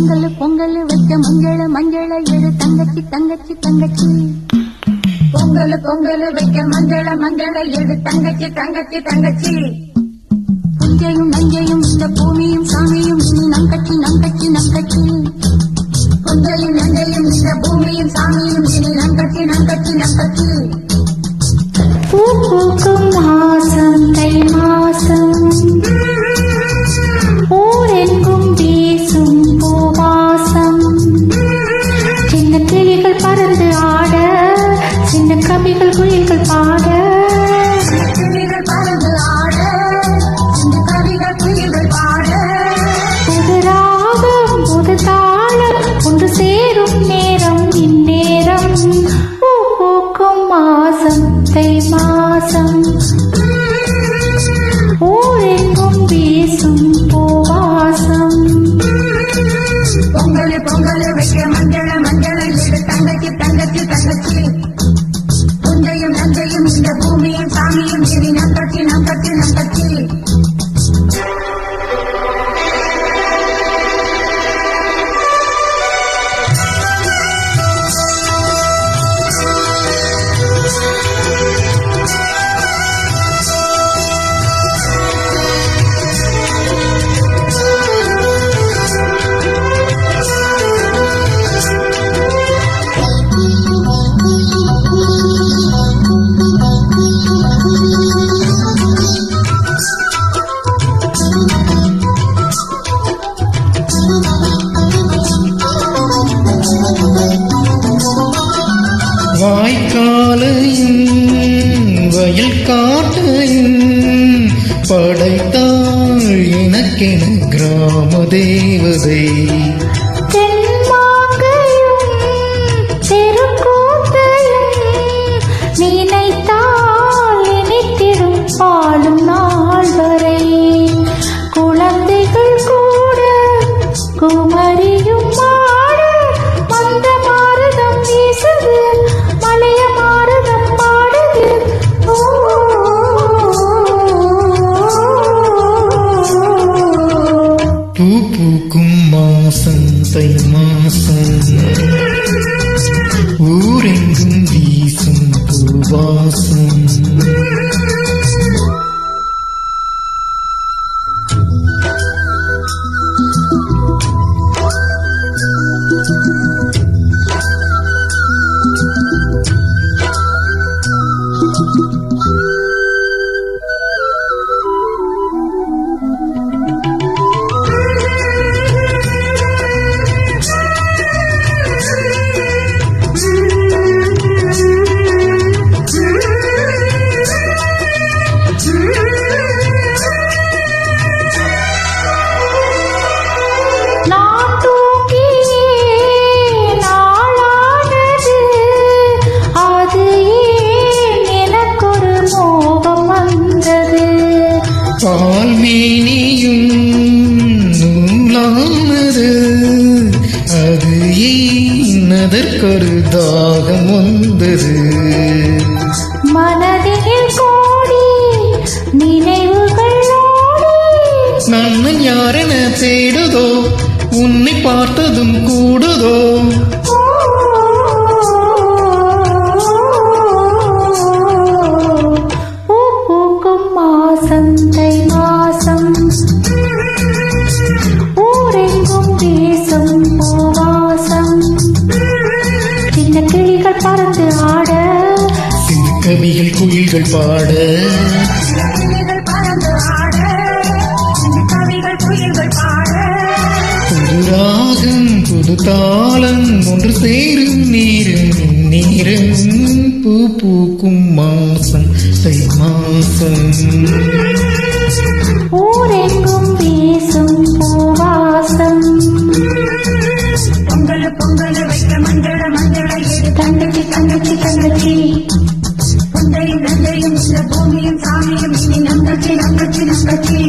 பொங்கல் பொங்கல் வைக்க மஞ்சள மஞ்சள எடு தங்கச்சி தங்கச்சி தங்கச்சி. பொங்கல் பொங்கல் வைக்க மஞ்சள மஞ்சள எடு தங்கச்சி தங்கச்சி தங்கச்சி. புஞ்சையும் நஞ்சையும் இந்த பூமியும் சாமியும் இனி நம் கட்சி நம் கட்சி நம் கட்சி. புஞ்சையும் நஞ்சையும் இந்த பூமியும் சாமியும் இனி நம் கட்சி நம் கட்சி நம் கட்சி. பூ பூக்கும் மாசம் தை மாசம் ஊரெங்கும் வீசும் பூவாசம். சின்ன கிளிகள் பறந்து ஆட சின்ன கவிகள் குயில்கள் பாட. கிளிகள் பறந்து ஆட சின்ன கவிகள் குயில்கள் பாட. புது ராகம் புது தாளம் ஒன்று சேரும் நேரம் இந்நேரம். பூ பூக்கும் மாசம் தை மாசம் ஊரெங்கும் வீசும் பூவாசம். பொங்கல் பொங்கல் வைக்க மஞ்சள மஞ்சள எடு தங்கச்சி தங்கச்சி தங்கச்சி. புஞ்சையும் நஞ்சையும் இந்த பூமியும் சாமியும் இனி நம் கட்சி நம் கட்சி நம் கட்சி. வாய்க்காலையும் வயல் காட்டையும் படைத்தாள் எனக்கென கிராம தேவதை. தென்மாங்கையும் தெருக்கூத்தையும் நினைத்தால் இனித்திடும் பாலும் நாள் வரை. குழந்தைகள் கூட குமரியும் மாட மந்த மாறுதம் வீசுது மலைய மாறுதம் பாடுது. பூ பூக்கும் மாசம் தை மாசம் ஊரெங்கும் வீசும் பூவாசம். பால்மேனியும் நூலானது அது ஏனதற்கொரு தாகம் வந்தது. மனதில் கோடி நினைவுகள் நன்னன் யாரென தேடுதோ உன்னை பார்த்ததும் கூடுதோ. தை மாசம் ஊரெங்கும் வீசும் பூவாசம். சின்ன கிளிகள் பறந்து ஆட சின்ன கவிகள் குயில்கள் பாட. கிளிகள் பறந்து ஆட சின்ன கவிகள் குயில்கள் பாட. புது ராகம் புது தாளம் ஒன்று சேரும் நேரம் நேரம். பூ பூக்கும் மாசம் தை மாசம் ஊரெங்கும் வீசும் பூவாசம். பொங்கல் பொங்கல் வைக்க மஞ்சள மஞ்சள எடு தங்கச்சி தங்கச்சி தங்கச்சி. புஞ்சையும் நஞ்சையும் இந்த பூமியும் சாமியும் இனி நம் கட்சி நம் கட்சி நம் கட்சி.